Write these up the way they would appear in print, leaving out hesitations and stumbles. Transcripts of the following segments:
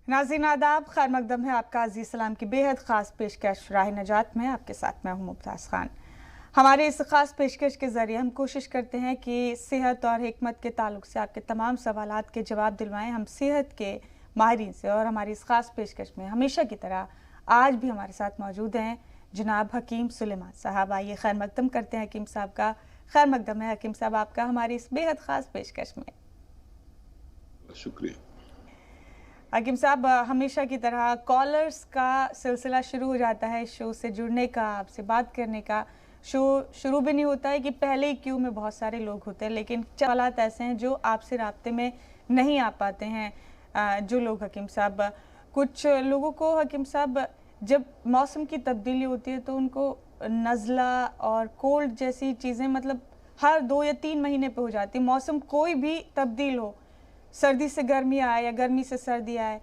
नाज़रीन आदाब, खैर मकदम है आपका अज़ीज़ सलाम की बेहद ख़ास पेशकश राह नजात में। आपके साथ मैं हूँ मुमताज़ खान। हमारे इस ख़ास पेशकश के ज़रिए हम कोशिश करते हैं कि सेहत और हिकमत के ताल्लुक़ से आपके तमाम सवालात के जवाब दिलवाएं हम सेहत के माहिरीन से। और हमारी इस ख़ास पेशकश में हमेशा की तरह आज भी हमारे साथ मौजूद हैं जनाब हकीम सुलेमान साहब। आइए खैर मकदम करते हैं हकीम साहब का। खैर मकदम है हकीम साहब आपका हमारी इस बेहद ख़ास पेशकश में। शुक्रिया हकीम साहब, हमेशा की तरह कॉलर्स का सिलसिला शुरू हो जाता है शो से जुड़ने का, आपसे बात करने का। शो शुरू भी नहीं होता है कि पहले ही क्यू में बहुत सारे लोग होते हैं, लेकिन हालात ऐसे हैं जो आपसे राब्ते में नहीं आ पाते हैं। जो लोग हकीम साहब, कुछ लोगों को हकीम साहब जब मौसम की तब्दीली होती है तो उनको नज़ला और कोल्ड जैसी चीज़ें मतलब हर 2 या 3 महीने पे हो जाती है। मौसम कोई भी तब्दील हो, सर्दी से गर्मी आए या गर्मी से सर्दी आए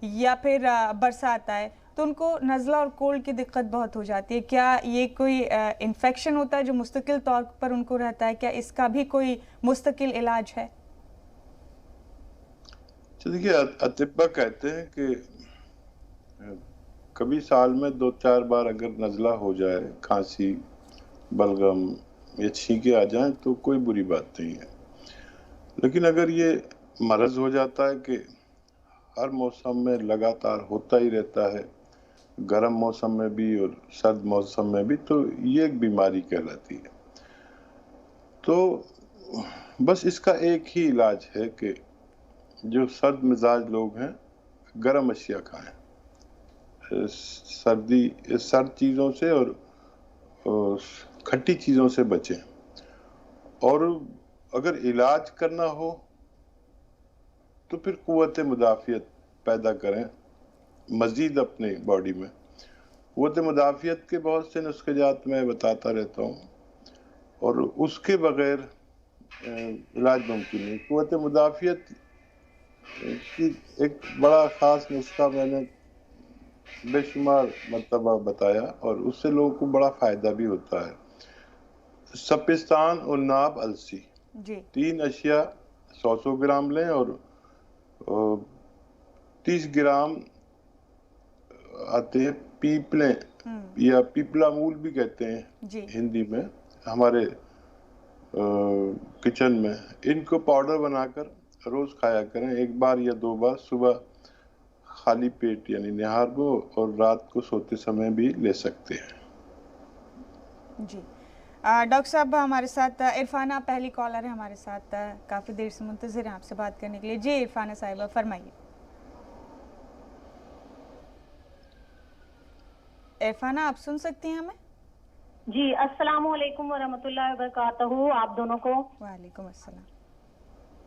या फिर बरसात आए, तो उनको नज़ला और कोल्ड की दिक्कत बहुत हो जाती है। क्या ये कोई इन्फेक्शन होता है जो मुस्तकिल तौर पर उनको रहता है? क्या इसका भी कोई मुस्तकिल इलाज है? देखिए, अतिब्बा कहते हैं कि कभी साल में 2-4 बार अगर नज़ला हो जाए, खांसी, बलगम या छींके आ जाएं तो कोई बुरी बात नहीं है। लेकिन अगर ये मरज़ हो जाता है कि हर मौसम में लगातार होता ही रहता है, गर्म मौसम में भी और सर्द मौसम में भी, तो ये एक बीमारी कहलाती है। तो बस इसका एक ही इलाज है कि जो सर्द मिजाज लोग हैं गर्म अशिया खाएं, सर्द चीज़ों से और खट्टी चीज़ों से बचें। और अगर इलाज करना हो तो फिर कुव्वत मुदाफ़ियत पैदा करें मज़ीद अपनी बॉडी में। कुव्वत मुदाफ़ियत के बहुत से नुस्ख़ात मैं बताता रहता हूँ और उसके बग़ैर इलाज मुमकिन नहीं। कुव्वत मुदाफ़ियत की एक बड़ा ख़ास नुस्ख़ा मैंने बेशुमार मरतबा बताया और उससे लोगों को बड़ा फ़ायदा भी होता है। सपिस्तान और नाब अलसी, 3 अशिया 100 ग्राम लें और 30 ग्राम आते हैं पीपले या पीपला मूल भी कहते हैं हिंदी में, हमारे किचन में। इनको पाउडर बनाकर रोज़ खाया करें, 1 बार या 2 बार, सुबह खाली पेट यानी निहार को, और रात को सोते समय भी ले सकते हैं। जी डॉक्टर साहब, हमारे साथ इरफाना पहली कॉलर है हमारे साथ, काफ़ी देर से मुंतज़िर हैं आपसे बात करने के लिए। जी इरफाना साहिबा फरमाइए। इरफाना, आप सुन सकती हैं हमें? जी, अस्सलाम वालेकुम व रहमतुल्लाहि व बरकातहू। आप दोनों को वालेकुम अस्सलाम।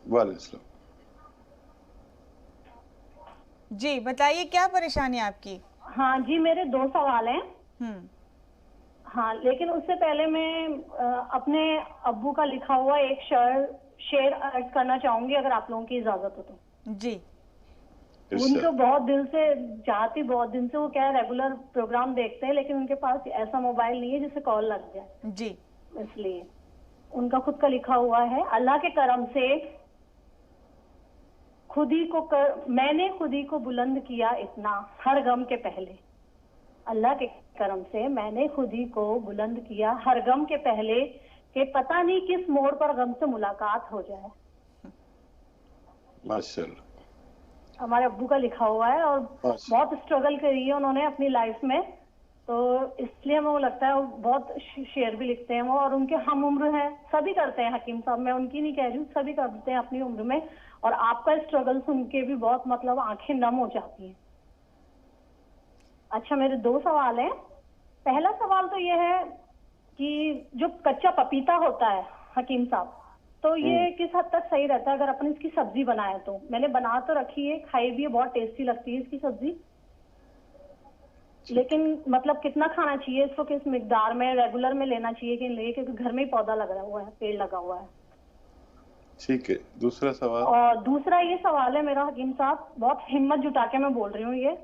वालेकुम। जी बताइए, क्या परेशानी है आपकी? हाँ जी, मेरे 2 सवाल हैं। हाँ, लेकिन उससे पहले मैं अपने अब्बू का लिखा हुआ एक शेर अर्ज करना चाहूंगी, अगर आप लोगों की इजाजत हो तो। जी। उनको बहुत दिन से चाहती, बहुत दिन से वो क्या रेगुलर प्रोग्राम देखते हैं, लेकिन उनके पास ऐसा मोबाइल नहीं है जिससे कॉल लग जाए। जी। इसलिए उनका खुद का लिखा हुआ है। अल्लाह के करम से मैंने खुद ही को बुलंद किया इतना हर गम के पहले। अल्लाह के करम से मैंने खुद ही को बुलंद किया हर गम के पहले, कि पता नहीं किस मोड़ पर गम से मुलाकात हो जाए। माशाअल्लाह। हमारे अब्बू का लिखा हुआ है और बहुत स्ट्रगल करी है उन्होंने अपनी लाइफ में, तो इसलिए वो लगता है बहुत शेर भी लिखते हैं वो, और उनके हम उम्र हैं, सभी करते हैं हकीम साहब, मैं उनकी नहीं कह रही हूँ, सभी करते हैं अपनी उम्र में। और आपका स्ट्रगल सुन के भी बहुत मतलब आंखें नम हो जाती हैं। अच्छा, मेरे 2 सवाल हैं। पहला सवाल तो ये है कि जो कच्चा पपीता होता है हकीम साहब, तो ये किस हद तक सही रहता है अगर अपन इसकी सब्जी बनाए? तो मैंने बना तो रखी है, खाई भी है, बहुत टेस्टी लगती है इसकी सब्जी, लेकिन मतलब कितना खाना चाहिए इसको, किस मिकदार में, रेगुलर में लेना चाहिए कि नहीं, क्योंकि घर में ही पौधा लगा हुआ है, पेड़ लगा हुआ है। ठीक है, दूसरा सवाल। और दूसरा ये सवाल है मेरा हकीम साहब, बहुत हिम्मत जुटा के मैं बोल रही हूँ, ये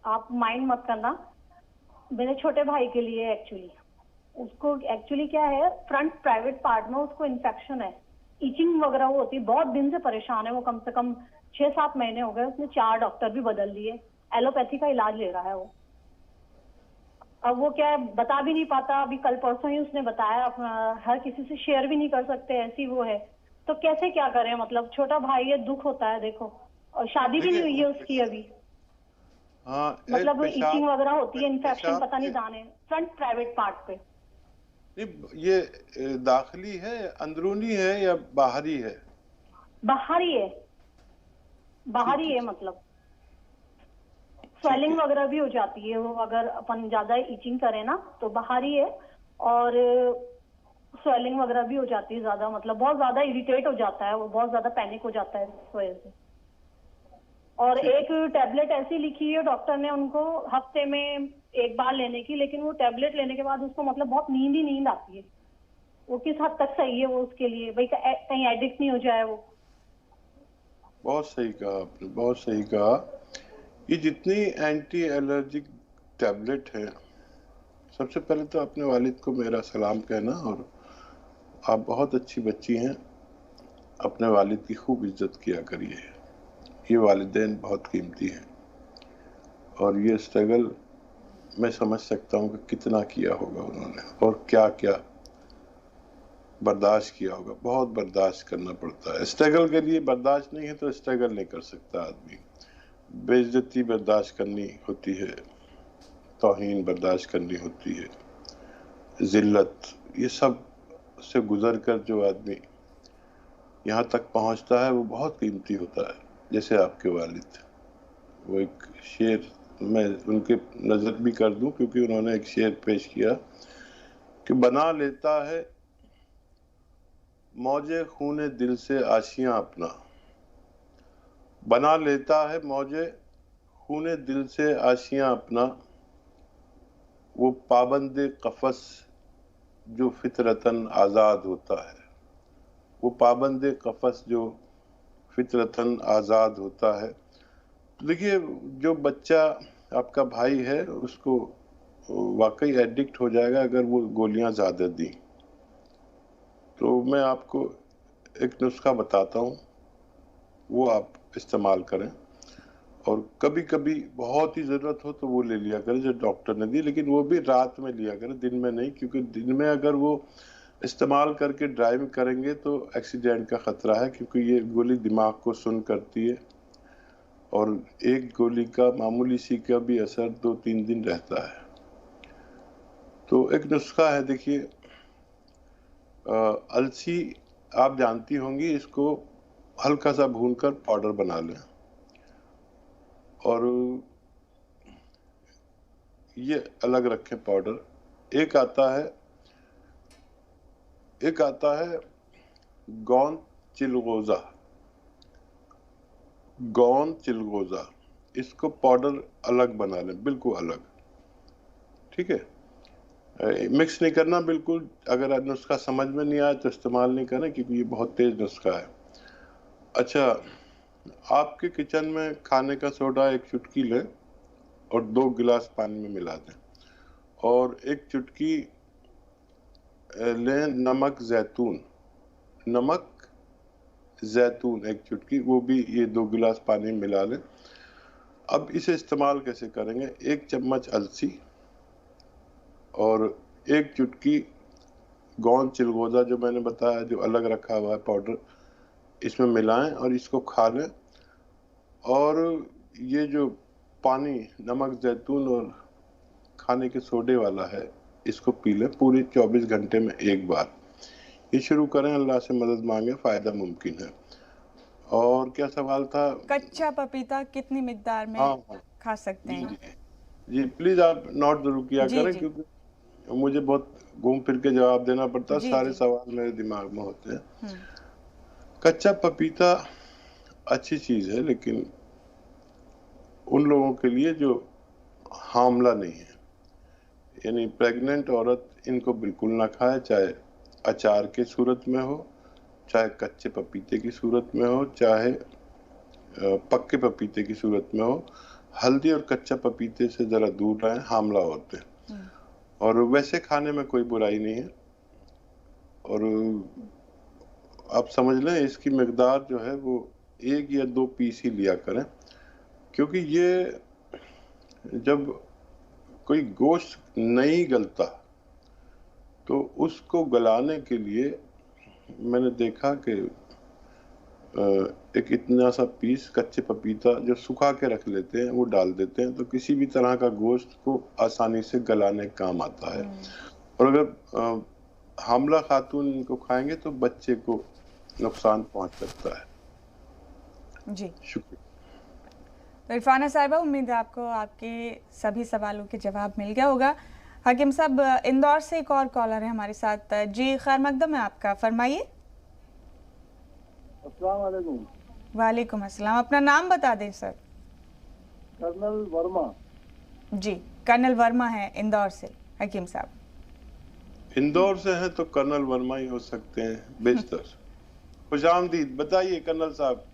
आप माइंड मत करना, मेरे छोटे भाई के लिए एक्चुअली। उसको एक्चुअली क्या है, फ्रंट प्राइवेट पार्ट में उसको इन्फेक्शन है, इचिंग वगैरह होती है, बहुत दिन से परेशान है वो, कम से कम 6-7 महीने हो गए, उसने 4 डॉक्टर भी बदल लिए, एलोपैथी का इलाज ले रहा है वो। अब वो क्या है बता भी नहीं पाता, अभी कल परसों ही उसने बताया, हर किसी से शेयर भी नहीं कर सकते, ऐसी वो है। तो कैसे क्या करें, मतलब छोटा भाई है, दुख होता है देखो, और शादी भी नहीं हुई है उसकी अभी। हाँ, मतलब पेशाब इचिंग वगैरह होती है, इन्फेक्शन पेशाब पता नहीं के दाने, फ्रंट प्राइवेट पार्ट पे। नहीं, ये दाखिली है, अंदरूनी है या बाहरी है? बाहरी है, ठीक बाहरी है, है, मतलब ठीक स्वेलिंग है। वगैरह भी हो जाती है वो, अगर अपन ज्यादा इचिंग करें ना तो बाहरी है। और स्वेलिंग वगैरह भी हो जाती है ज्यादा, मतलब बहुत ज्यादा इरिटेट हो जाता है वो, बहुत ज्यादा पैनिक हो जाता है इस वजह से। और ठीक एक टैबलेट ऐसी लिखी है डॉक्टर ने उनको हफ्ते में एक बार लेने की, लेकिन वो टैबलेट लेने के बाद उसको मतलब बहुत नींद ही नींद आती है। वो किस हद तक सही है वो उसके लिए, भाई कहीं एडिक्ट नहीं हो जाए वो। बहुत सही कहा आपने, बहुत सही कहा। ये जितनी एंटी एलर्जिक टैबलेट है, सबसे पहले तो अपने वालिद को मेरा सलाम कहना, और आप बहुत अच्छी बच्ची हैं, अपने वालिद की खूब इज्जत किया करिए। ये वालिदैन बहुत कीमती हैं, और ये स्ट्रगल मैं समझ सकता हूँ कि कितना किया होगा उन्होंने, और क्या क्या बर्दाश्त किया होगा। बहुत बर्दाश्त करना पड़ता है, स्ट्रगल के लिए बर्दाश्त नहीं है तो स्ट्रगल नहीं कर सकता आदमी। बेइज्जती बर्दाश्त करनी होती है, तौहीन बर्दाश्त करनी होती है, जिल्लत, ये सब से गुजर कर जो आदमी यहाँ तक पहुँचता है वो बहुत कीमती होता है। जैसे आपके वालिद, वो एक शेर मैं उनके नज़र भी कर दूं, क्योंकि उन्होंने एक शेर पेश किया कि बना लेता है मौजे खूने दिल से आशियां अपना, बना लेता है मौजे खूने दिल से आशियां अपना, वो पाबंदे कफस जो फितरतन आज़ाद होता है, वो पाबंदे कफस जो फितरतन आज़ाद होता है। देखिए, जो बच्चा आपका भाई है उसको वाकई एडिक्ट हो जाएगा अगर वो गोलियां ज़्यादा दी। तो मैं आपको एक नुस्खा बताता हूँ, वो आप इस्तेमाल करें, और कभी कभी बहुत ही ज़रूरत हो तो वो ले लिया करें जो डॉक्टर ने दी, लेकिन वो भी रात में लिया करें, दिन में नहीं, क्योंकि दिन में अगर वो इस्तेमाल करके ड्राइव करेंगे तो एक्सीडेंट का ख़तरा है, क्योंकि ये गोली दिमाग को सुन्न करती है, और एक गोली का मामूली सी का भी असर 2-3 दिन रहता है। तो एक नुस्खा है, देखिए, अलसी आप जानती होंगी, इसको हल्का सा भूनकर पाउडर बना लें, और ये अलग रखें पाउडर। एक आता है गोंद चिलगोजा, गोंद चिलगोजा, इसको पाउडर अलग बना लें, बिल्कुल अलग, ठीक है। मिक्स नहीं करना बिल्कुल। अगर नुस्खा समझ में नहीं आए तो इस्तेमाल नहीं करें, क्योंकि ये बहुत तेज नुस्खा है। अच्छा, आपके किचन में खाने का सोडा एक चुटकी लें और 2 गिलास पानी में मिला दें, और एक चुटकी लें नमक जैतून, नमक जैतून एक चुटकी, वो भी ये 2 गिलास पानी में मिला लें। अब इसे इस्तेमाल कैसे करेंगे, 1 चम्मच अलसी और 1 चुटकी गोंद चिलगोजा जो मैंने बताया, जो अलग रखा हुआ है पाउडर, इसमें मिलाएं और इसको खा लें। और ये जो पानी नमक जैतून और खाने के सोडे वाला है, इसको पी लें पूरे 24 घंटे में एक बार। ये शुरू करें, अल्लाह से मदद मांगे, फ़ायदा मुमकिन है। और क्या सवाल था? कच्चा पपीता कितनी मिकदार में हाँ, खा सकते जी हैं? जी जी, प्लीज़ आप नोट जरूर किया जी करें, जी क्योंकि मुझे बहुत घूम फिर के जवाब देना पड़ता है, जी सारे जी। सवाल मेरे दिमाग में होते हैं। हम्म। कच्चा पपीता अच्छी चीज़ है, लेकिन उन लोगों के लिए जो हामला नहीं है, यानी प्रेग्नेंट औरत इनको बिल्कुल ना खाए, चाहे अचार के सूरत में हो, चाहे कच्चे पपीते की सूरत में हो, चाहे पक्के पपीते की सूरत में हो। हल्दी और कच्चा पपीते से ज़रा दूर रहें, हामला होते हैं। और वैसे खाने में कोई बुराई नहीं है, और आप समझ लें इसकी मकदार जो है वो 1 या 2 पीस ही लिया करें, क्योंकि ये जब कोई गोश्त नहीं गलता तो उसको गलाने के लिए मैंने देखा कि एक इतना सा पीस कच्चे पपीता जो सुखा के रख लेते हैं वो डाल देते हैं, तो किसी भी तरह का गोश्त को आसानी से गलाने का काम आता है। और अगर हामला खातून इनको खाएंगे तो बच्चे को नुकसान पहुंच सकता है। जी शुक्रिया। तो इरफाना साहिबा, उम्मीद है आपको आपके सभी सवालों के जवाब मिल गया होगा। हकीम साहब, इंदौर से एक और कॉलर है हमारे साथ। जी, खैर मकदम है आपका, फरमाइए। अस्सलाम वालेकुम। वालेकुम अस्सलाम। अपना नाम बता दें सर। कर्नल वर्मा। जी, कर्नल वर्मा है इंदौर से। हकीम साहब इंदौर से हैं तो कर्नल वर्मा ही हो सकते हैं बेशतर। खुशामदीद, बताइए कर्नल साहब।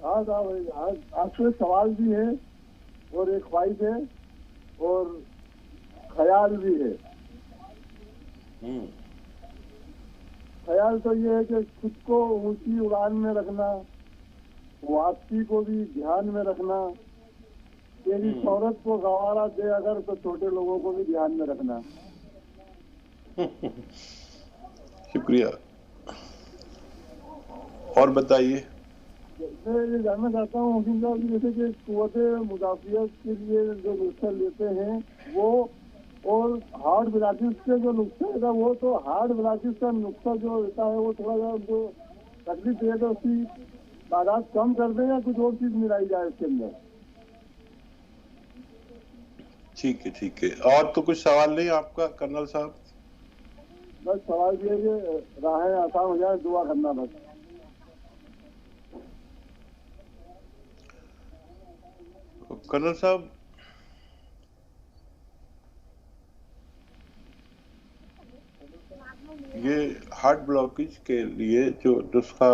आज आपसे सवाल भी है और एक ख्वाहिश है और ख्याल भी है। ख्याल तो ये है कि खुद को ऊंची उड़ान में रखना, वापसी को भी ध्यान में रखना, तेरी शौहरत को गवारा दे अगर तो छोटे लोगों को भी ध्यान में रखना। शुक्रिया। और बताइए। मैं ये जानना चाहता हूँ हकीम साहब, जैसे कि कुव्वते मुदाफियत के लिए जो नुस्खे लेते हैं वो, और हार्ट ब्लॉकेज के जो नुस्खा है वो, तो हार्ट ब्लॉकेज का नुस्खा जो रहता है वो थोड़ा सा जो तकलीफ है तो उसकी तादाद कम कर दें या कुछ और चीज मिलाई जाए इसके अंदर? ठीक है, ठीक है। और तो कुछ सवाल नहीं आपका कर्नल साहब? बस सवाल ये है कि राहें आसान हो जाए, दुआ करना बस। कर्नल साहब, ये हार्ट ब्लॉकेज के लिए जो नुस्खा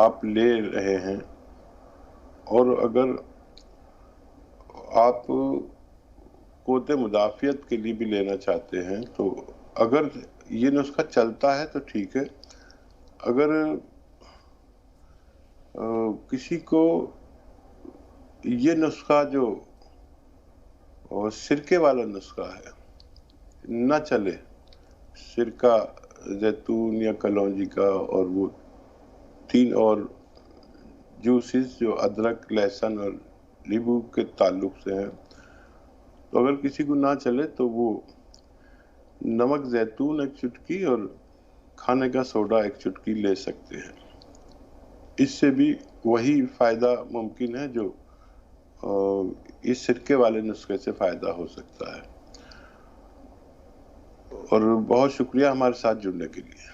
आप ले रहे हैं, और अगर आप कोते मुदाफियत के लिए भी लेना चाहते हैं तो अगर ये नुस्खा चलता है तो ठीक है। अगर किसी को ये नुस्खा जो सिरके वाला नुस्खा है न चले, सिरका, जैतून या कलौंजी का, और वो 3 और जूसेस जो अदरक, लहसुन और नींबू के ताल्लुक से हैं, तो अगर किसी को ना चले तो वो नमक जैतून 1 चुटकी और खाने का सोडा 1 चुटकी ले सकते हैं। इससे भी वही फायदा मुमकिन है जो इस सिरके वाले नुस्खे से फायदा हो सकता है। और बहुत शुक्रिया हमारे साथ जुड़ने के लिए।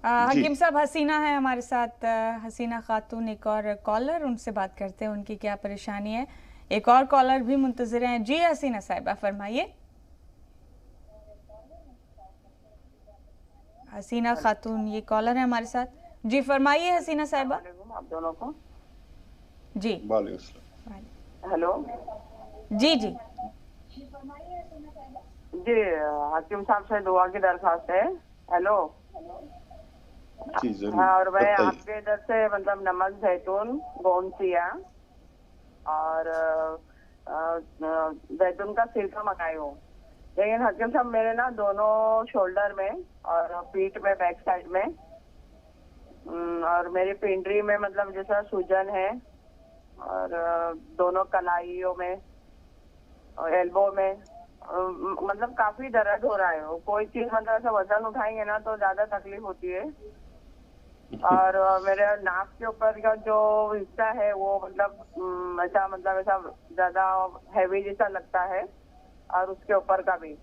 हकीम साहब, हसीना है हमारे साथ, हसीना खातून एक और कॉलर, उनसे बात करते हैं उनकी क्या परेशानी है। एक और कॉलर भी मुंतजिर हैं। जी हसीना साहिबा, फरमाइए। हसीना खातून ये कॉलर है हमारे साथ। जी फरमाइए हसीना साहिबा। आप दोनों को जी। हेलो। जी जी जी, हकीम साहब से दुआ की दरखास्त है। हेलो। हाँ, और मैं आपके इधर से मतलब नमक, जैतून, गोंसिया और जैतून का सिरका मंगाई हूँ। लेकिन हकीम साहब मेरे ना दोनों शोल्डर में और पीठ में, बैक साइड में और मेरी पिंडरी में मतलब जैसा सूजन है, और दोनों कलाइयों में और एल्बो में मतलब काफी दर्द हो रहा है। कोई चीज मतलब ऐसा वजन उठाएंगे ना तो ज्यादा तकलीफ होती है। और मेरे नाक के ऊपर का जो हिस्सा है वो मतलब ऐसा ज्यादा हैवी जैसा लगता है, और उसके ऊपर का भी।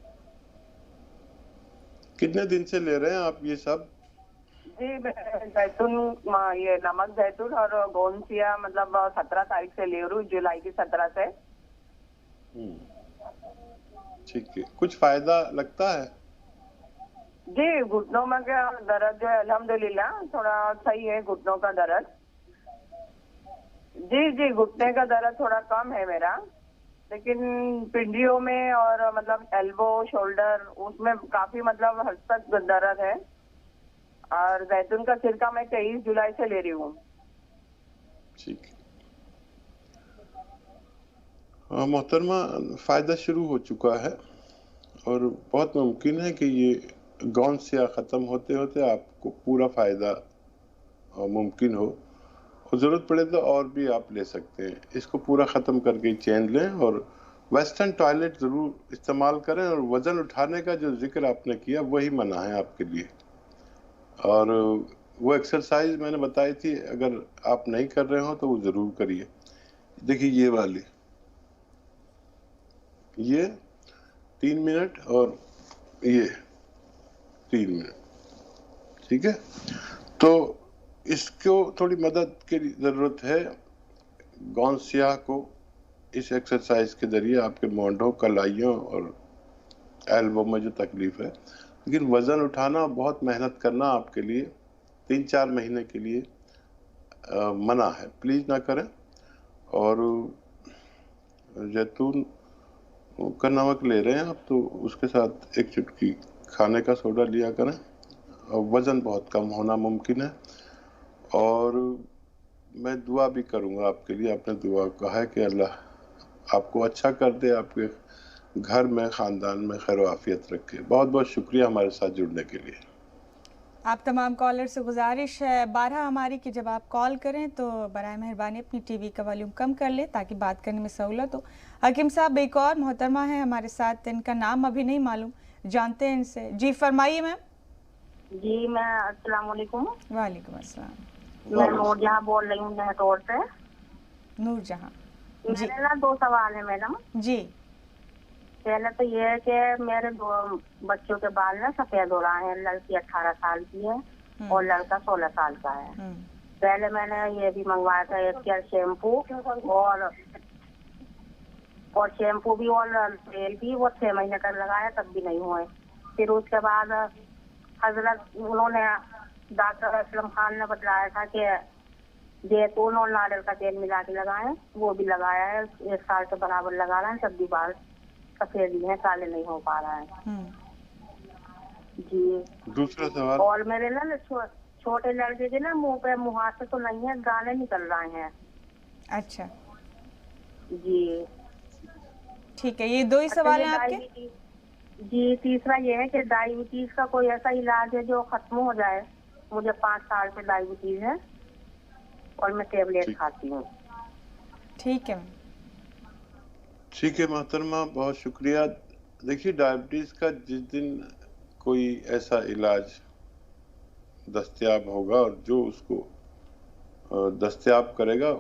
कितने दिन से ले रहे हैं आप ये सब? जी, जैतून, ये नमक, जैतून और गोंसिया मतलब 17 तारीख से ले रही हूँ, जुलाई की 17 से। ठीक है। कुछ फायदा लगता है? जी, घुटनों में क्या दर्द जो है अल्हम्दुलिल्लाह थोड़ा सही है, घुटनों का दर्द। जी, घुटने का दर्द थोड़ा कम है मेरा, लेकिन पिंडलियों में और मतलब एल्बो शोल्डर उसमें काफी मतलब हद तक दर्द है। और जैतून का सिरका मैं 23 जुलाई से ले रही हूँ। ठीक है। हाँ मोहतरमा, फायदा शुरू हो चुका है और बहुत मुमकिन है कि ये गौन सिया ख़त्म होते होते आपको पूरा फ़ायदा मुमकिन हो, और ज़रूरत पड़े तो और भी आप ले सकते हैं। इसको पूरा ख़त्म करके ही चेंज लें और वेस्टर्न टॉयलेट ज़रूर इस्तेमाल करें। और वज़न उठाने का जो जिक्र आपने किया वही मना है आपके लिए। और वो एक्सरसाइज मैंने बताई थी, अगर आप नहीं कर रहे हो तो वो ज़रूर करिए। देखिए ये वाली, ये 3 मिनट और ये 3 मिनट, ठीक है। तो इसको थोड़ी मदद की ज़रूरत है। गौन स्याह को इस एक्सरसाइज के ज़रिए आपके मोंढों, कलाइयों और एल्बो में जो तकलीफ है, लेकिन वज़न उठाना बहुत मेहनत करना आपके लिए 3-4 महीने के लिए मना है, प्लीज़ ना करें। और जैतून का नमक ले रहे हैं आप तो उसके साथ 1 चुटकी खाने का सोडा लिया करें, और वज़न बहुत कम होना मुमकिन है। और मैं दुआ भी करूंगा आपके लिए। आपने दुआ कहा है कि अल्लाह आपको अच्छा कर दे, आपके घर में, ख़ानदान में खैर आफियत रखे। बहुत बहुत शुक्रिया हमारे साथ जुड़ने के लिए। आप तमाम कॉलर से गुजारिश है 12 हमारी कि जब आप कॉल करें तो बराए मेहरबानी अपनी टीवी का वॉल्यूम कम कर ले ताकि बात करने में सहूलत हो। हकीम साहब, एक और मोहतरमा है हमारे साथ, इनका नाम अभी नहीं मालूम, जानते हैं इनसे। जी फरमाइए मैम। जी मैं अस्सलाम वालेकुम। वालेकुम अस्सलाम। मैं नूरजहां बोल रही हूँ नहटौर से। नूरजहां जी। मेरे ना 2 सवाल है मैडम जी। पहले तो ये है कि मेरे 2 बच्चों के बाल ना सफेद हो रहे हैं। लड़की 18 साल की है और लड़का 16 साल का है। पहले मैंने ये भी मंगवाया था एक केयर शैम्पू और शैम्पू भी और तेल भी, वो 6 महीने तक लगाया तब भी नहीं हुए। फिर उसके बाद हजरत उन्होंने डॉक्टर असलम खान ने बतलाया था कि जैतून और नारियल का तेल मिला के लगाएं, वो भी लगाया है। 1 साल के बराबर लगा रहे हैं, तब भी बाल सफेद ही हैं, काले नहीं हो पा रहा है। जी। दूसरा सवाल। और मेरे ना छोटे लड़के के ना मुंह पे मुहासे तो नहीं है, दाने निकल रहे हैं। अच्छा जी ठीक है, ये 2 ही सवाल हैं आपके। जी तीसरा ये है कि डायबिटीज का कोई ऐसा इलाज है जो खत्म हो जाए। मुझे 5 साल से डायबिटीज है और मैं टेबलेट खाती हूँ। ठीक है ठीक है मोहतरमा, बहुत शुक्रिया। देखिए डायबिटीज का जिस दिन कोई ऐसा इलाज दस्तयाब होगा और जो उसको दस्तयाब करेगा,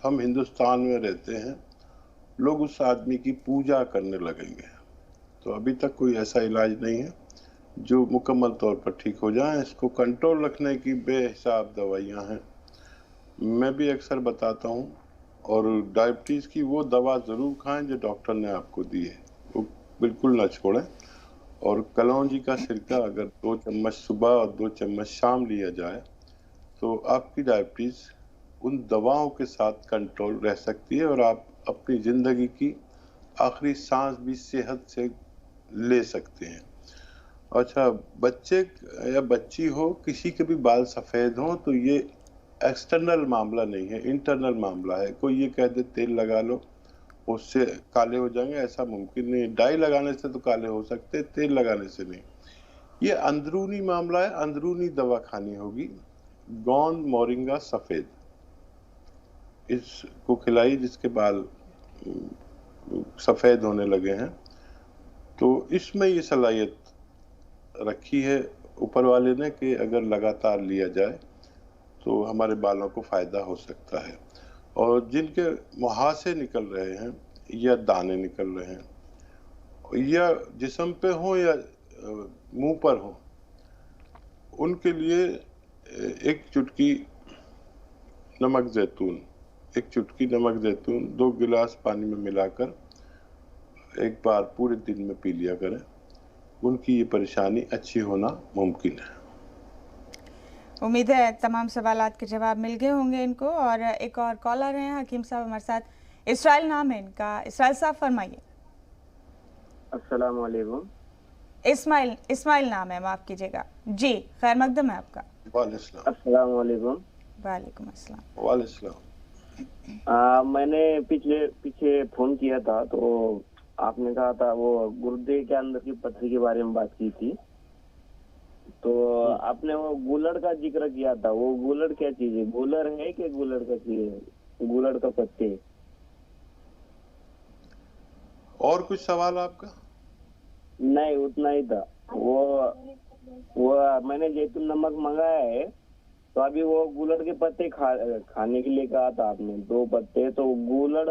हम हिंदुस्तान में रहते हैं, लोग उस आदमी की पूजा करने लगेंगे। तो अभी तक कोई ऐसा इलाज नहीं है जो मुकम्मल तौर पर ठीक हो जाए। इसको कंट्रोल रखने की बेहिसाब दवाइयाँ हैं, मैं भी अक्सर बताता हूँ। और डायबिटीज़ की वो दवा ज़रूर खाएं जो डॉक्टर ने आपको दी है, वो बिल्कुल ना छोड़ें। और कलौंजी का सिरका अगर 2 चम्मच सुबह और 2 चम्मच शाम लिया जाए तो आपकी डायबिटीज़ उन दवाओं के साथ कंट्रोल रह सकती है और आप अपनी ज़िंदगी की आखिरी सांस भी सेहत से ले सकते हैं। अच्छा, बच्चे या बच्ची हो, किसी के भी बाल सफ़ेद हों तो ये एक्सटर्नल मामला नहीं है, इंटरनल मामला है। कोई ये कह दे तेल लगा लो उससे काले हो जाएंगे, ऐसा मुमकिन नहीं। डाई लगाने से तो काले हो सकते, तेल लगाने से नहीं। ये अंदरूनी मामला है, अंदरूनी दवा खानी होगी। गोंद मोरिंगा सफ़ेद इसको खिलाई जिसके बाल सफ़ेद होने लगे हैं। तो इसमें ये सलाहियत रखी है ऊपर वाले ने कि अगर लगातार लिया जाए तो हमारे बालों को फ़ायदा हो सकता है। और जिनके मुहासे निकल रहे हैं या दाने निकल रहे हैं या जिस्म पे हो या मुंह पर हो, उनके लिए 1 चुटकी नमक जैतून, 1 चुटकी नमक जैतून 2 गिलास पानी में मिलाकर एक बार पूरे दिन में पी लिया करें। उनकी ये परेशानी अच्छी होना मुमकिन है। उम्मीद है तमाम सवालात के जवाब मिल गए होंगे इनको। और एक और कॉलर हैं हकीम साहब हमारे साथ, इसराइल नाम है इनका। इसराइल साहब फरमाइए। अस्सलाम वालेकुम। इस्माइल नाम है, माफ कीजिएगा जी। खैर मकदम है आपका। अस्सलाम वालेकुम। वालेकुम अस्सलाम। मैंने पीछे फोन किया था तो आपने कहा था वो गुर्दे के अंदर की पथरी के बारे में बात की थी, तो आपने वो गूलड़ का जिक्र किया था। वो गूलड़ क्या चीज है? गूलर है कि गूलड़ का चीज है? गूलड़ का पत्ते। और कुछ सवाल आपका? नहीं, उतना ही था। वो मैंने जैतून नमक मंगाया है, तो अभी वो गूलड़ के पत्ते खाने के लिए कहा था आपने, 2 पत्ते। तो गूलड़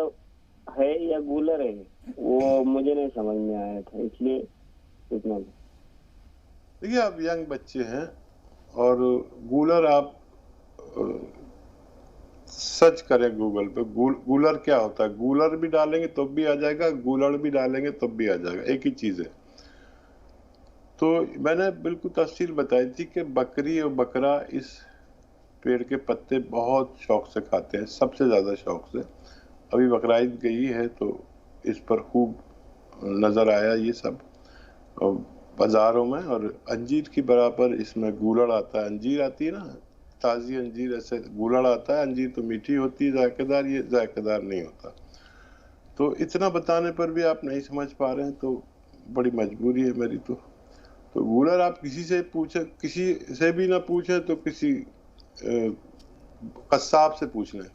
है या गूलर है वो मुझे नहीं समझ में आया था, इसलिए इतना। देखिए, आप यंग बच्चे हैं और गूलर आप सर्च करें गूगल पे। गूलर क्या होता है? गूलर भी डालेंगे तो भी आ जाएगा, गूलड़ भी डालेंगे तो भी आ जाएगा, एक ही चीज है। तो मैंने बिल्कुल तफसील बताई थी कि बकरी और बकरा इस पेड़ के पत्ते बहुत शौक से खाते हैं, सबसे ज्यादा शौक से। अभी बकराईद गई है तो इस पर खूब नजर आया ये सब बाजारों में। और अंजीर की बराबर इसमें गूलड़ आता है। अंजीर आती है ना, ताजी अंजीर, ऐसे गूलड़ आता है। अंजीर तो मीठी होती है, जायकेदार, ये जायकेदार नहीं होता। तो इतना बताने पर भी आप नहीं समझ पा रहे हैं तो बड़ी मजबूरी है मेरी। तो गूलर आप किसी से पूछे, किसी से भी ना पूछे तो किसी कस्साब से पूछ लें,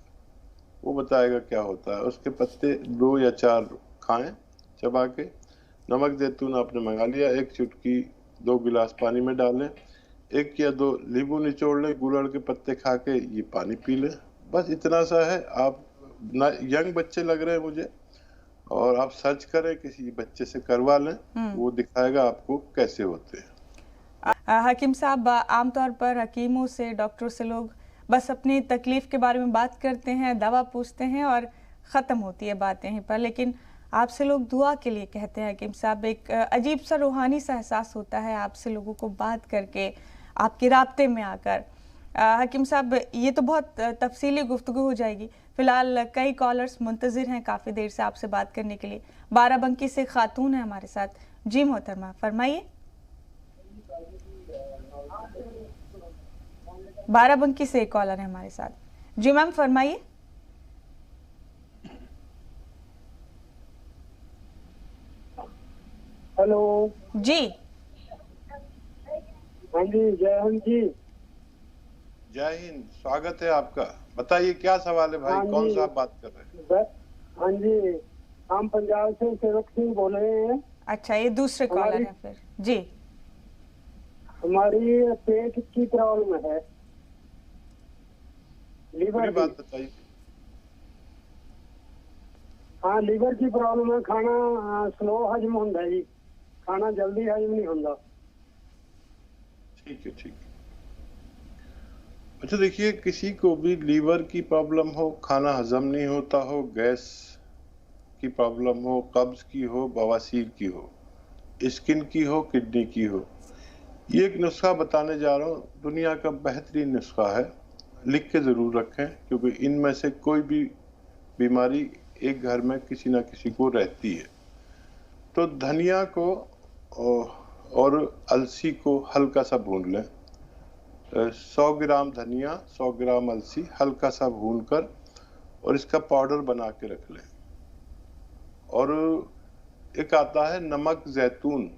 वो बताएगा क्या होता है। उसके पत्ते 2 या 4 खाएं चबा के। नमक जैतून आपने मंगा लिया, 1 चुटकी 2 गिलास पानी में डालें, 1 या 2 नींबू निचोड़ लें, गुलड़ के पत्ते खा के ये पानी पी लें। बस इतना सा है। आप यंग बच्चे लग रहे हैं मुझे, और आप सर्च करें, किसी बच्चे से करवा लें, वो दिखाएगा आपको कैसे होते हैं। हकीम साहब, आमतौर पर हकीमों से, डॉक्टरों से लोग बस अपनी तकलीफ के बारे में बात करते हैं, दवा पूछते हैं और ख़त्म होती है बात यहीं पर। लेकिन आपसे लोग दुआ के लिए कहते हैं हकीम साहब। एक अजीब सा रूहानी सा एहसास होता है आपसे लोगों को बात करके, आपके राब्ते में आकर। हकीम साहब, ये तो बहुत तफसीली गुफ्तगू हो जाएगी। फिलहाल कई कॉलर्स मुंतज़िर हैं काफ़ी देर से आपसे बात करने के लिए। बाराबंकी से खातून है हमारे साथ। जी मोहतरमा, फरमाइए। बाराबंकी से एक कॉलर है हमारे साथ। जी मैम, फरमाइए। हेलो जी। हाँ जी, जय हिंद जी। जय हिंद, स्वागत है आपका। बताइए क्या सवाल है भाई? हाँ, कौन सा आप बात कर रहे हैं? हाँ जी, हम पंजाब से सेवक सिंह बोल रहे हैं। अच्छा, ये दूसरे कॉलर है फिर। जी, हमारी पेट की प्रॉब्लम है, लीवर की। बात बताइए। हाँ, लीवर की प्रॉब्लम है। खाना स्लो हजम होता है जी, खाना जल्दी हजम नहीं होता। ठीक है, ठीक है। अच्छा देखिए, किसी को भी लीवर की प्रॉब्लम हो, खाना हजम नहीं होता हो, गैस की प्रॉब्लम हो, कब्ज की हो, बवासीर की हो, स्किन की हो, किडनी की हो, ये एक नुस्खा बताने जा रहा हूँ। दुनिया का बेहतरीन नुस्खा है, लिख के ज़रूर रखें, क्योंकि इनमें से कोई भी बीमारी एक घर में किसी ना किसी को रहती है। तो धनिया को और अलसी को हल्का सा भून लें। 100 ग्राम धनिया, 100 ग्राम अलसी हल्का सा भूनकर और इसका पाउडर बना के रख लें। और एक आता है नमक जैतून,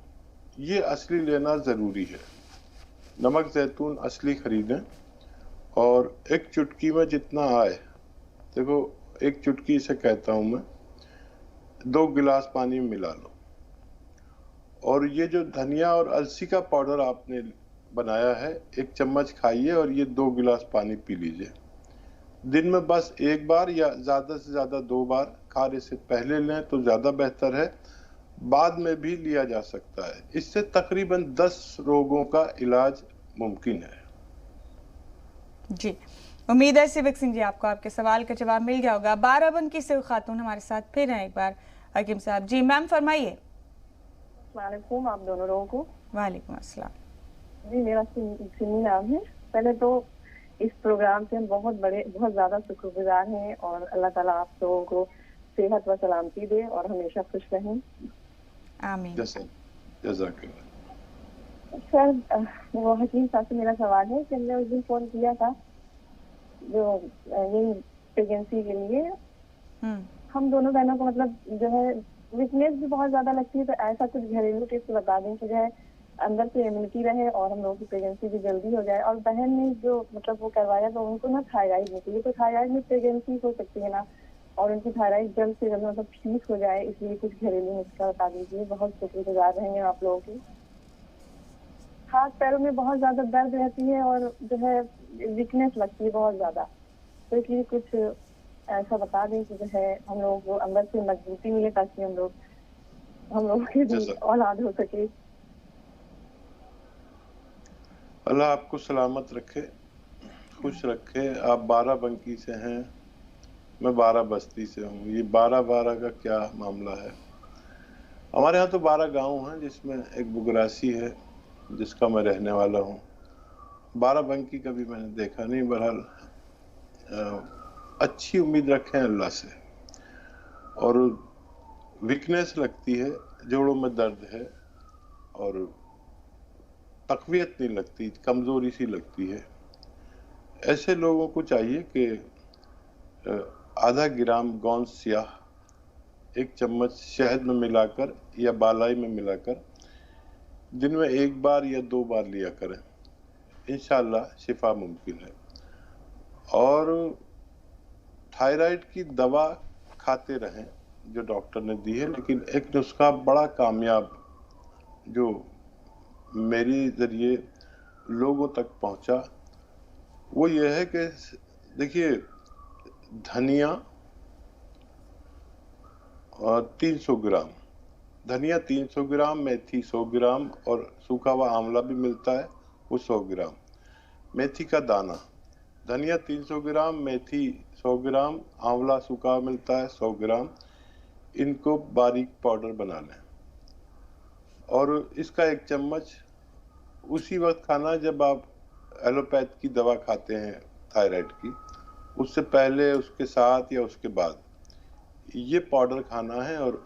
ये असली लेना ज़रूरी है। नमक जैतून असली खरीदें और 1 चुटकी में जितना आए, देखो 1 चुटकी से कहता हूँ मैं, 2 गिलास पानी में मिला लो। और ये जो धनिया और अलसी का पाउडर आपने बनाया है, 1 चम्मच खाइए और ये 2 गिलास पानी पी लीजिए। दिन में बस 1 बार या ज़्यादा से ज़्यादा 2 बार। खाने से पहले लें तो ज़्यादा बेहतर है, बाद में भी लिया जा सकता है। इससे तकरीबन 10 रोगों का इलाज मुमकिन है। जी, उम्मीद है सिविक सिंह जी आपको आपके सवाल का जवाब मिल गया होगा। बाराबंकी से खातून हमारे साथ फिर हैं एक बार हकीम साहब। जी मैम, फरमाइए। वालेकुम आप दोनों लोगों को। वालेकुम अस्सलाम। जी, मेरा सिमी नाम है। पहले तो इस प्रोग्राम से हम बहुत ज़्यादा शुक्रगुजार हैं और अल्लाह ताला आप लोगों को सेहत व सलामती दे और हमेशा खुश रहें। आमीन। जज़ाकल्लाह। सर वो हकीम साहब से मेरा सवाल है कि हमने उस दिन फोन किया था जो ये प्रेगनेंसी के लिए, हम दोनों बहनों को मतलब जो है वीकनेस भी बहुत ज्यादा लगती है, तो ऐसा कुछ घरेलू टिप्स बता दें कि जो है अंदर से इम्यूनिटी रहे और हम लोगों की प्रेगनेंसी भी जल्दी हो जाए। और बहन ने जो मतलब वो करवाया तो उनको ना थायराइड निकली, तो थायराइड में प्रेगनेंसी हो सकती है ना, और उनकी थायराइड जल्द से जल्द मतलब ठीक हो जाए, इसलिए कुछ घरेलू नुस्खा बता दीजिए। बहुत शुक्रगुजार रहेंगे आप लोगों की। हाथ पैरों में बहुत ज्यादा दर्द रहती है और जो है वीकनेस लगती है बहुत ज्यादा, तो इसलिए कुछ ऐसा बता दें कि जो है हम लोगों को अंदर से मजबूती मिले, ताकि हम लोगों की भी औलाद हो सके। अल्लाह आपको सलामत रखे, खुश रखे। आप बाराबंकी से हैं, मैं बाराबस्ती से हूँ। ये 12-12 का क्या मामला है? हमारे यहाँ तो 12 गांव हैं, जिसमें एक बुगरासी है जिसका मैं रहने वाला हूँ। बाराबंकी कभी मैंने देखा नहीं। बहरहाल अच्छी उम्मीद रखें अल्लाह से। और वीकनेस लगती है, जोड़ों में दर्द है और तकवीयत नहीं लगती, कमजोरी सी लगती है। ऐसे लोगों को चाहिए कि आधा ग्राम गोंद स्याह 1 चम्मच शहद में मिलाकर या बालाई में मिलाकर दिन में 1 बार या 2 बार लिया करें, इंशाअल्लाह शिफा मुमकिन है। और थायराइड की दवा खाते रहें जो डॉक्टर ने दी है, लेकिन एक नुस्खा बड़ा कामयाब जो मेरे जरिए लोगों तक पहुंचा, वो ये है कि देखिए धनिया 300 ग्राम, धनिया 300 ग्राम, मेथी 100 ग्राम और सूखा हुआ आंवला भी मिलता है वो 100 ग्राम, मेथी का दाना, धनिया 300 ग्राम, मेथी 100 ग्राम, आंवला सूखा मिलता है 100 ग्राम, इनको बारीक पाउडर बना लें और इसका 1 चम्मच उसी वक्त खाना जब आप एलोपैथ की दवा खाते हैं थायराइड की, उससे पहले, उसके साथ या उसके बाद ये पाउडर खाना है। और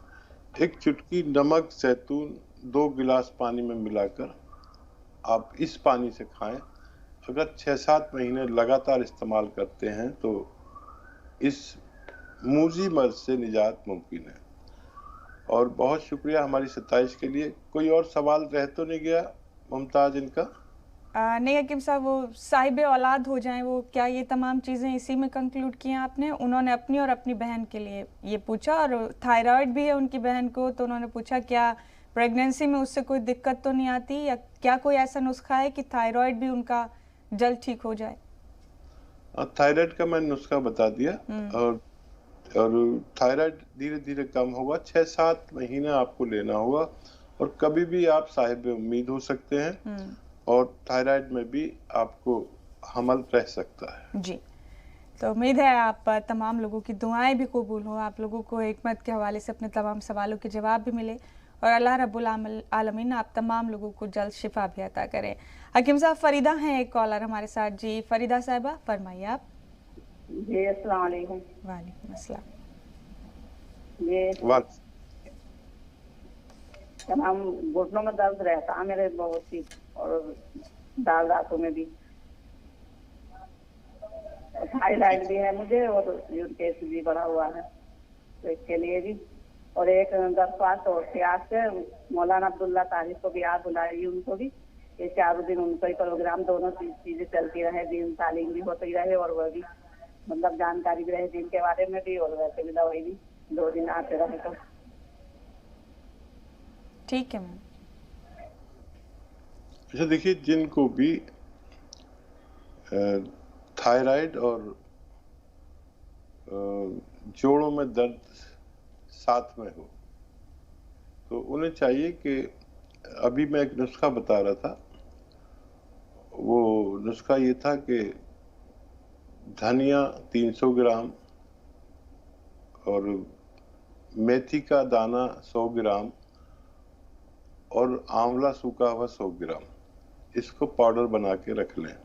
1 चुटकी नमक जैतून 2 गिलास पानी में मिलाकर आप इस पानी से खाएं। अगर 6-7 महीने लगातार इस्तेमाल करते हैं तो इस मूजी मर्ज से निजात मुमकिन है। और बहुत शुक्रिया हमारी 27 के लिए। कोई और सवाल रह तो नहीं गया मुमताज इनका? नहीं हकीम साहब, वो साहिब औलाद हो जाएं, वो क्या ये तमाम चीज़ें इसी में कंक्लूड की हैं आपने? उन्होंने अपनी और अपनी बहन के लिए ये पूछा, और थायराइड भी है उनकी बहन को, तो उन्होंने पूछा क्या प्रेगनेंसी में उससे कोई दिक्कत तो नहीं आती, या क्या कोई ऐसा नुस्खा है कि थायराइड भी उनका जल्द ठीक हो जाए? थायराइड का मैंने नुस्खा बता दिया। और थायराइड धीरे धीरे कम होगा, 6-7 महीने आपको लेना होगा, और कभी भी आप साहिब उम्मीद हो सकते हैं, और थायराइड में भी आपको हमल रह सकता है। जी, तो उम्मीद है आप तमाम लोगों की दुआएं भी कबूल हो, आप लोगों को हिकमत के हवाले से अपने तमाम सवालों के जवाब भी मिले, और अल्लाह रब्बुल आलमीन आप तमाम लोगों को जल्द शिफा भी अता करें। हकीम साहब, फरीदा हैं एक कॉलर हमारे साथ। जी फरीदा साहिबा, फरमाइए आप। जी अस्सलाम वालेकुम। वालेकुम अस्सलाम। तमाम घुटनों में दर्द रहता है मेरे बहुत ही, और दाल रातों में भी। थायराइड भी है मुझे और यूरिक एसिड भी बढ़ा हुआ है, तो इसके लिए भी। और एक दरख्वास्त और सियास से मौलाना अब्दुल्ला तारिक को भी आप बुलाइए, उनको भी। ये 4 दिन उनका ही प्रोग्राम, दोनों चीजें चलती रहे, दीन तालीम भी होती रहे और वह भी मतलब जानकारी भी रहे दीन के बारे में भी, और वैसे भी दवाई भी 2 दिन आते रहे तो ठीक है मैम। अच्छा देखिए, जिनको भी थायराइड और जोड़ों में दर्द साथ में हो, तो उन्हें चाहिए कि अभी मैं एक नुस्खा बता रहा था, वो नुस्खा ये था कि धनिया 300 ग्राम और मेथी का दाना 100 ग्राम और आंवला सूखा हुआ 100 ग्राम, इसको पाउडर बना के रख लें।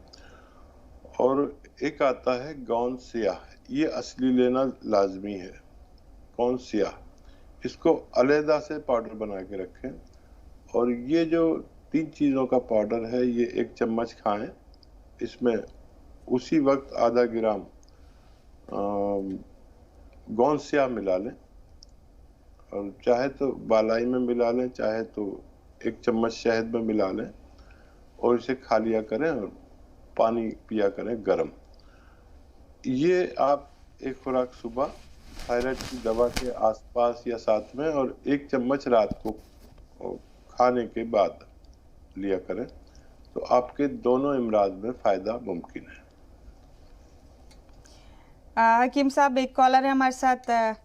और एक आता है गोंद स्याह, ये असली लेना लाजमी है। कौनसिया, इसको अलहदा से पाउडर बना के रखें। और ये जो 3 चीज़ों का पाउडर है, ये 1 चम्मच खाएं। इसमें उसी वक्त आधा ग्राम गौनसिया मिला लें, और चाहे तो बालाई में मिला लें, चाहे तो 1 चम्मच शहद में मिला लें, और इसे खा लिया करें और पानी पिया करें गर्म। ये आप एक खुराक सुबह थायराइड की दवा के आसपास या साथ में, और 1 चम्मच रात को खाने के बाद लिया करें, तो आपके दोनों इमराज में फायदा मुमकिन है। हकीम साहब, एक कॉलर है हमारे साथ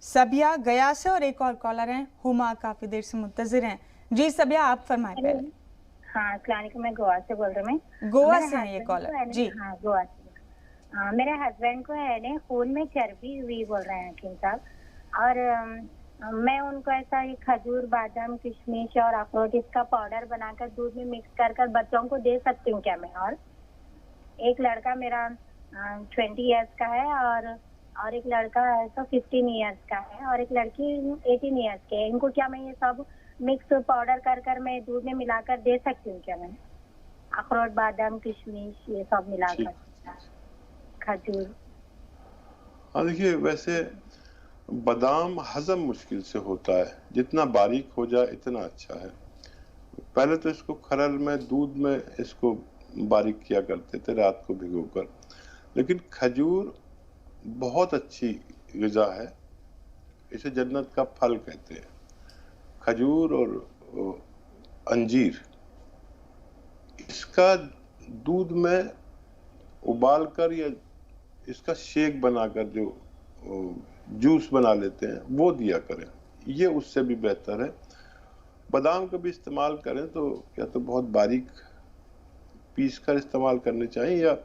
सबिया गया से, और एक और कॉलर हैं हुमा, काफी देर से मुंतजिर हैं। जी सबिया, आप फरमाएं पहले। हाँ, अस्सलाम वालेकुम, मैं गोवा से बोल रही हूँ। मैं गोवा से हैं ये कॉलर जी। हाँ, गोवा से। मेरे हस्बैंड को है ना खून में चर्बी हुई बोल रहे हैं हकीम साहब, और मैं उनको ऐसा ही खजूर, बादाम, किशमिश और अखरोट इसका पाउडर बनाकर दूध में मिक्स कर बच्चों को दे सकती हूँ क्या मैं? और एक लड़का मेरा 20 इयर्स का है, और एक लड़का है तो 15 इयर्स का है, और एक लड़की 18 इयर्स की है। इनको क्या मैं ये सब मिक्स पाउडर कर मैं दूध में मिलाकर दे सकती हूँ क्या मैं? अखरोट, बादाम, किशमिश ये सब मिलाकर, खजूर। हाँ देखिए, वैसे बादाम हजम मुश्किल से होता है, जितना बारीक हो जाए इतना अच्छा है। पहले तो इसको खरल में दूध में इसको बारीक किया करते थे रात को भिगोकर, लेकिन खजूर बहुत अच्छी ग़िज़ा है, इसे जन्नत का फल कहते हैं। खजूर और अंजीर, इसका दूध में उबालकर या इसका शेक बनाकर जो जूस बना लेते हैं वो दिया करें, ये उससे भी बेहतर है। बादाम का भी इस्तेमाल करें तो या तो बहुत बारीक पीस कर इस्तेमाल करने चाहिए, या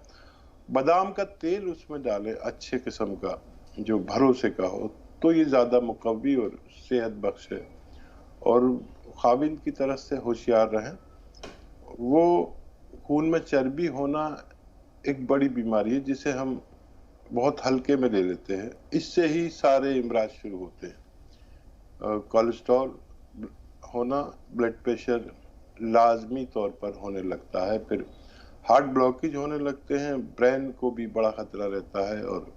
बादाम का तेल उसमें डालें अच्छे किस्म का जो भरोसे का हो, तो ये ज़्यादा मुकव्वी और सेहत बख्श है। और खाविंद की तरफ से होशियार रहें, वो खून में चर्बी होना एक बड़ी बीमारी है जिसे हम बहुत हल्के में ले लेते हैं, इससे ही सारे इमराज शुरू होते हैं। कोलेस्ट्रॉल होना, ब्लड प्रेशर लाजमी तौर पर होने लगता है, फिर हार्ट ब्लॉकेज होने लगते हैं, ब्रेन को भी बड़ा खतरा रहता है। और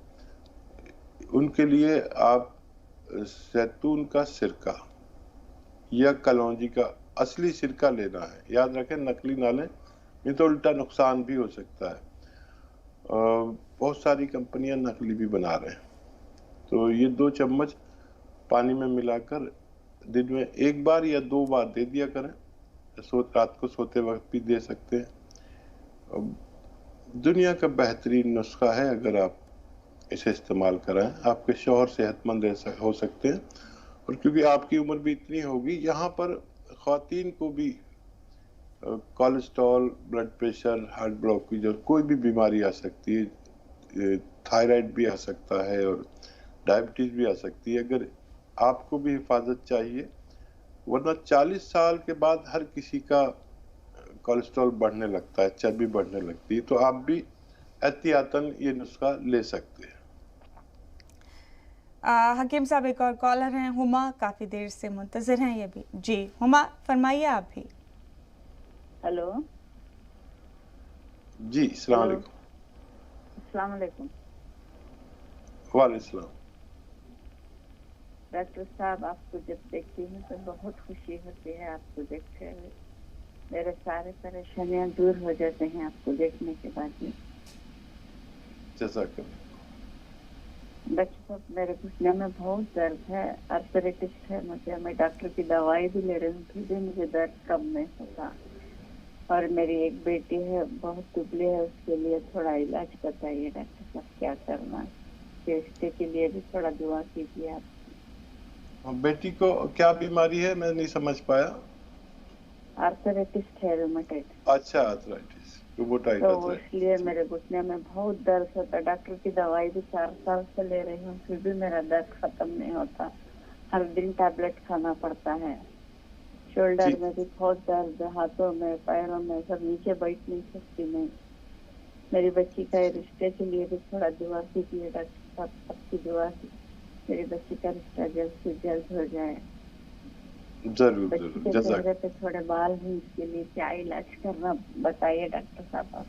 उनके लिए आप जैतून का सिरका या कलौंजी का असली सिरका लेना है, याद रखें नकली ना लें, नहीं तो उल्टा नुकसान भी हो सकता है। बहुत सारी कंपनियां नकली भी बना रहे हैं। तो ये 2 चम्मच पानी में मिलाकर दिन में 1 बार या 2 बार दे दिया करें, रात को सोते वक्त भी दे सकते हैं। दुनिया का बेहतरीन नुस्खा है, अगर आप इसे इस्तेमाल करें आपके शौहर सेहतमंद हो सकते हैं। और क्योंकि आपकी उम्र भी इतनी होगी, यहाँ पर ख़वातीन को भी cholesterol, blood pressure, heart blockage और कोई भी बीमारी आ सकती है, थायराइड भी आ सकता है और डायबिटीज़ भी आ सकती है। अगर आपको भी हिफाजत चाहिए, वरना 40 साल के बाद हर किसी का कोलेस्ट्रॉल बढ़ने लगता है, चर्बी बढ़ने लगती है, तो आप भी एहतियातन ये नुस्खा ले सकते हैं। हकीम साहब, एक और कॉलर हैं हुमा, काफ़ी देर से मुंतज़िर हैं ये भी। जी हुमा, फरमाइए आप भी। हेलो जी, अस्सलाम वालेकुम। अस्सलाम वालेकुम। वालेकुम सलाम। डॉक्टर साहब, आपको जब देखती हूँ तो बहुत खुशी होती है, आपको देखते हुए मेरे सारे परेशानियाँ दूर हो जाते हैं आपको देखने के बाद में। जज़ाकल्लाह। डॉक्टर साहब, मेरे घुटने में बहुत दर्द है, आर्थराइटिस है मुझे, मैं डॉक्टर की दवाई भी ले रही हूँ, फिर भी मुझे दर्द कम नहीं होता। और मेरी एक बेटी है, बहुत दुबली है, उसके लिए थोड़ा इलाज बताइए डॉक्टर साहब, क्या करना है? रिश्ते के लिए भी थोड़ा दुआ कीजिए आप। बेटी को क्या बीमारी है, मैं नहीं समझ पाया। आर्थराइटिस है, रूमेटॉइड। अच्छा, आर्थराइटिस, रूमेटॉइड। तो इसलिए मेरे घुटने में बहुत दर्द होता है। डॉक्टर की दवाई भी 4 साल से ले रही हूँ, फिर भी मेरा दर्द खत्म नहीं होता, हर दिन टैबलेट खाना पड़ता है। शोल्डर में भी बहुत दर्द, हाथों में, पैरों में, सब नीचे बैठ नहीं सकती मैं। मेरी बच्ची का रिश्ते के लिए भी थोड़ा दुआ कीजिए डॉक्टर साहब, आपकी दुआ मेरी बच्ची का रिश्ता जल्द से जल्द हो जाए। जरूर बच्ची जरूर, के जज़ाक। चेहरे पे थोड़े बाल हैं, इसके लिए क्या इलाज करना बताइए डॉक्टर साहब आप।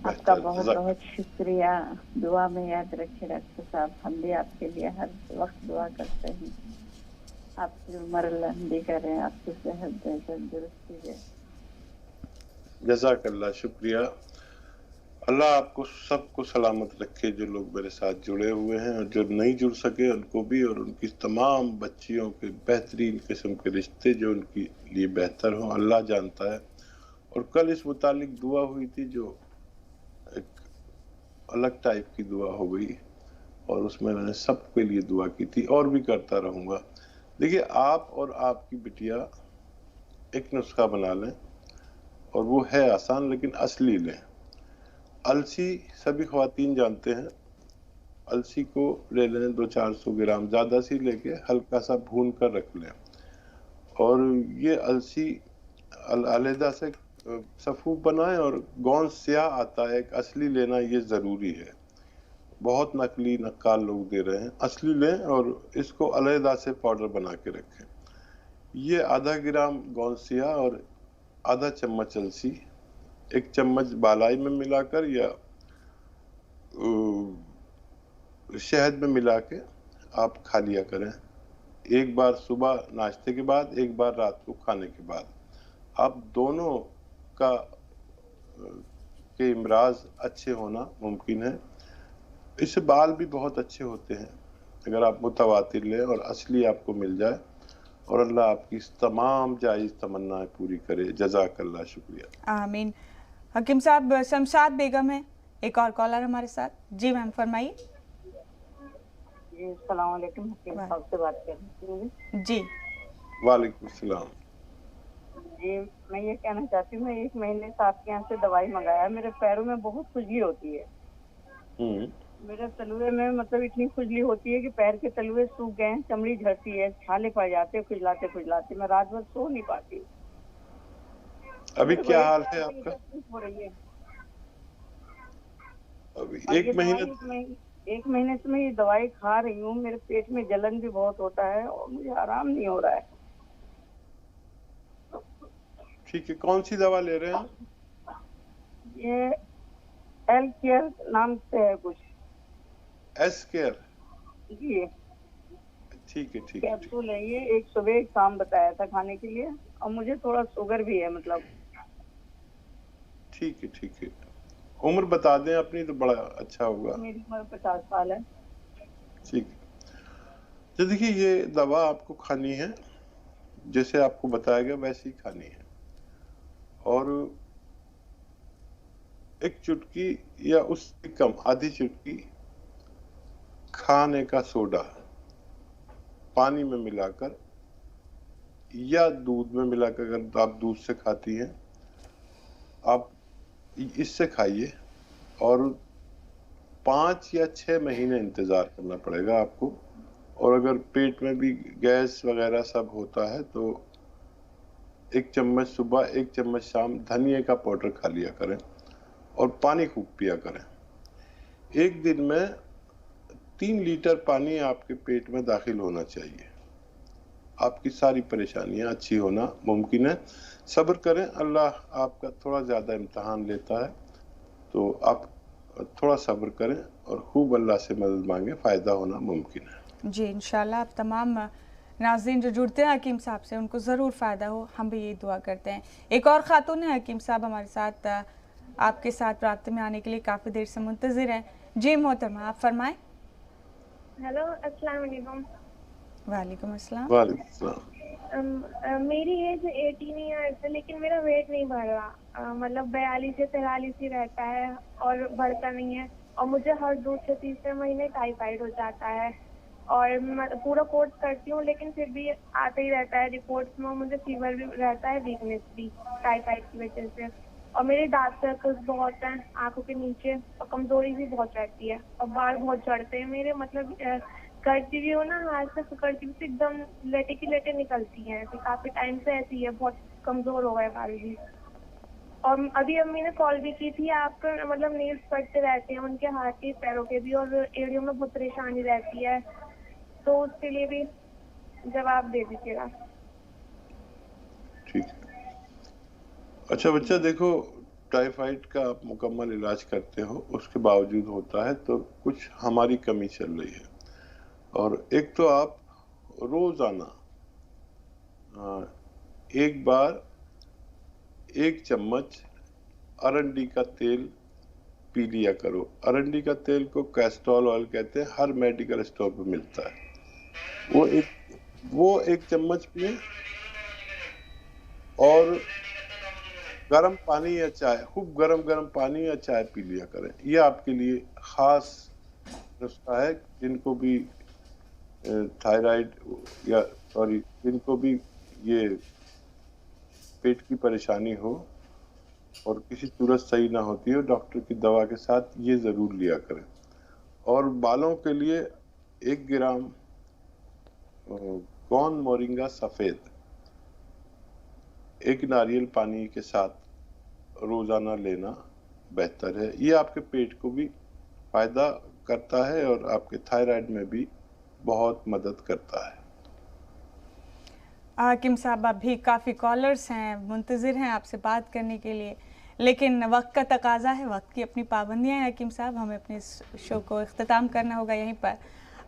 आपका बेहतर, बहुत जज़ाक। बहुत शुक्रिया। दुआ में याद रखिए डॉक्टर साहब, हम भी आपके लिए हर वक्त दुआ करते हैं। आपकी उम्र लंबी करें, आपकी सेहत दे, तंदुरुस्ती दे। जज़ाकल्लाह, शुक्रिया। अल्लाह आपको सबको सलामत रखे, जो लोग मेरे साथ जुड़े हुए हैं और जो नहीं जुड़ सके उनको भी, और उनकी तमाम बच्चियों के बेहतरीन किस्म के रिश्ते जो उनके लिए बेहतर हों, अल्लाह जानता है। और कल इस मुतालिक दुआ हुई थी जो एक अलग टाइप की दुआ हो गई, और उसमें मैंने सबके लिए दुआ की थी और भी करता रहूँगा। देखिए, आप और आपकी बिटिया एक नुस्खा बना लें, और वो है आसान लेकिन असली लें। अलसी सभी ख्वातीन जानते हैं, अलसी को ले लें 200-400 ग्राम, ज़्यादा सी लेके हल्का सा भून कर रख लें। और ये अलसी अलहदा से सफ़ूफ बनाएं, और गोंद स्याह आता है एक असली लेना, ये ज़रूरी है। बहुत नकली नक्काल लोग दे रहे हैं, असली लें और इसको अलहदा से पाउडर बना के रखें। ये आधा ग्राम गोंद स्याह और आधा चम्मच अलसी एक चम्मच बालाई में मिलाकर या शहद में मिला के आप खा लिया करें। एक बार सुबह नाश्ते के बाद, एक बार रात को खाने के बाद। आप दोनों का के इमराज अच्छे होना मुमकिन है। इससे बाल भी बहुत अच्छे होते हैं अगर आप मुतवातिर लें और असली आपको मिल जाए। और अल्लाह आपकी तमाम जायज़ तमन्नाएं पूरी करे। जज़ाकल्लाह, शुक्रिया। आमीन। हकीम साहब, शमशाद बेगम है एक और कॉलर हमारे साथ। जी मैम, फरमाइए। जी, अस्सलाम वालेकुम। हकीम साहब से बात कर रही हूँ। जी, वालेकुम सलाम। जी, मैं ये कहना चाहती हूँ, मैं 1 महीने से आपके यहाँ से दवाई मंगाया, मेरे पैरों में बहुत खुजली होती है। मेरे तलुए में मतलब इतनी खुजली होती है कि पैर के तलुए सूख गए हैं, चमड़ी झड़ती है, छाले पड़ जाते हैं खुजलाते खुजलाते। मैं रात भर सो नहीं पाती। अभी क्या हाल है आपका? हो रही है अभी एक महीने से मैं ये दवाई खा रही हूँ। मेरे पेट में जलन भी बहुत होता है और मुझे आराम नहीं हो रहा है। ठीक है, कौन सी दवा ले रहे हैं? ये एल केयर नाम से है कुछ। S care? जी, ठीक है, ठीक है। कैप्सूल है ये, एक सुबह एक शाम बताया था खाने के लिए। और मुझे थोड़ा शुगर भी है मतलब। ठीक है, ठीक है। उम्र बता दें अपनी तो बड़ा अच्छा होगा। मेरी उम्र 50 साल है। ठीक है। तो देखिए, ये दवा आपको खानी है, जैसे आपको बताया गया वैसे ही खानी है। और एक चुटकी या उससे कम, आधी चुटकी खाने का सोडा पानी में मिलाकर या दूध में मिलाकर, अगर आप दूध से खाती हैं, आप इससे खाइए। और 5 या 6 महीने इंतजार करना पड़ेगा आपको। और अगर पेट में भी गैस वगैरह सब होता है तो 1 चम्मच सुबह, 1 चम्मच शाम धनिया का पाउडर खा लिया करें और पानी खूब पिया करें। एक दिन में 3 लीटर पानी आपके पेट में दाखिल होना चाहिए। आपकी सारी परेशानियां अच्छी होना मुमकिन है। सब्र करें, अल्लाह आपका थोड़ा ज़्यादा इम्तहान लेता है, तो आप थोड़ा सब्र करें और खूब अल्लाह से मदद मांगे, फ़ायदा होना मुमकिन है। जी इंशाल्लाह। आप तमाम नाज़रीन जो जुड़ते हैं हकीम साहब से, उनको ज़रूर फ़ायदा हो, हम भी यही दुआ करते हैं। एक और ख़ातून है हकीम साहब हमारे साथ, आपके साथ राब्ते में आने के लिए काफ़ी देर से मुंतज़िर हैं। जी मोहतरमा, आप फरमाएं। हेलो, अस्सलाम वालेकुम। वालेकुम अस्सलाम। वालेकुम अस्सलाम। मेरी एज 18 ईयर्स है, लेकिन मेरा वेट नहीं बढ़ रहा। मतलब 42 से 43 ही रहता है और बढ़ता नहीं है। और मुझे हर 2 से 3 महीने टाइफाइड हो जाता है। और मैं पूरा कोर्स करती हूँ, लेकिन फिर भी आता ही रहता है रिपोर्ट्स में। मुझे फीवर भी रहता है, वीकनेस भी टाइफाइड की वजह से। और मेरे डार्क सर्कल्स बहुत हैं आंखों के नीचे, और कमजोरी भी बहुत रहती है, और बाल बहुत झड़ते हैं मेरे। मतलब करती भी हूँ ना, हाथ से पकड़ती भी एकदम लेटे की लेटे निकलती हैं। ऐसे काफी टाइम से ऐसी है, बहुत कमजोर हो गए बाल भी। और अभी अम्मी ने कॉल भी की थी, आपका मतलब नील्स पड़ते रहते हैं उनके हाथ के पैरों के भी, और एड़ियों में बहुत परेशानी रहती है, तो उसके लिए भी जवाब दे दीजिएगा। ठीक है। अच्छा बच्चा, देखो टाइफाइड का आप मुकम्मल इलाज करते हो, उसके बावजूद होता है तो कुछ हमारी कमी चल रही है। और एक तो आप रोजाना एक बार 1 चम्मच अरंडी का तेल पी लिया करो। अरंडी का तेल को कैस्ट्रॉल ऑयल कहते हैं, हर मेडिकल स्टोर पे मिलता है। वो एक चम्मच पिए और गर्म पानी या चाय, खूब गर्म पानी या चाय पी लिया करें। ये आपके लिए खास नुस्खा है। जिनको भी थायराइड या सॉरी जिनको भी ये पेट की परेशानी हो और किसी सूरत सही ना होती हो, डॉक्टर की दवा के साथ ये जरूर लिया करें। और बालों के लिए 1 ग्राम कौन मोरिंगा सफेद 1 नारियल पानी के साथ रोजाना लेना बेहतर है। ये आपके पेट को भी फायदा करता है और आपके थायराइड में भी बहुत मदद करता है। हाकिम साहब, अभी काफ़ी कॉलर्स हैं, मुंतज़िर हैं आपसे बात करने के लिए, लेकिन वक्त का तकाजा है, वक्त की अपनी पाबंदियां हैं। हाकिम साहब, हमें अपने शो को इख्तिताम करना होगा यहीं पर।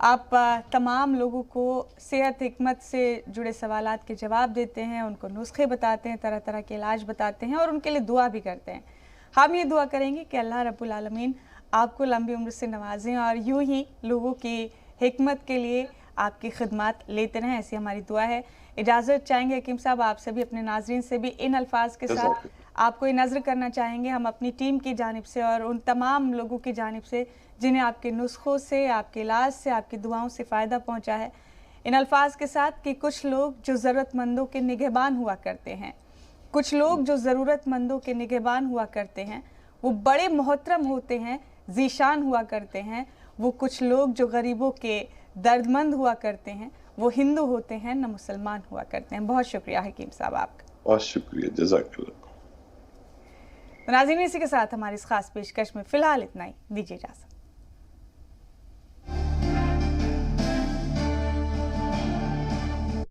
आप तमाम लोगों को सेहत हिकमत से जुड़े सवालात के जवाब देते हैं, उनको नुस्खे बताते हैं, तरह तरह के इलाज बताते हैं और उनके लिए दुआ भी करते हैं। हम ये दुआ करेंगे कि अल्लाह रब्बुल आलमीन आपको लंबी उम्र से नवाजें और यूं ही लोगों की हिकमत के लिए आपकी खिदमत लेते रहें, ऐसी हमारी दुआ है। इजाज़त चाहेंगे हकीम साहब आपसे भी, अपने नाजरीन से भी इन अल्फाज के साथ आपको ये नज़र करना चाहेंगे हम अपनी टीम की जानिब से और उन तमाम लोगों की जानिब से जिन्हें आपके नुस्खों से, आपके इलाज से, आपकी दुआओं से फ़ायदा पहुंचा है, इन अल्फाज के साथ कि कुछ लोग जो ज़रूरतमंदों के निगहबान हुआ करते हैं, कुछ लोग जो ज़रूरतमंदों के निगहबान हुआ करते हैं वो बड़े मोहतरम होते हैं, ज़ीशान हुआ करते हैं। वो कुछ लोग जो गरीबों के दर्दमंद हुआ करते हैं वो हिंदू होते हैं, न मुसलमान हुआ करते हैं। बहुत शुक्रिया हकीम साहब आपका। बहुत शुक्रिया, जज़ाकल्लाह। नाज़रीन, इसी के साथ हमारी इस खास पेशकश में फ़िलहाल इतना ही, दीजिए इजाज़त।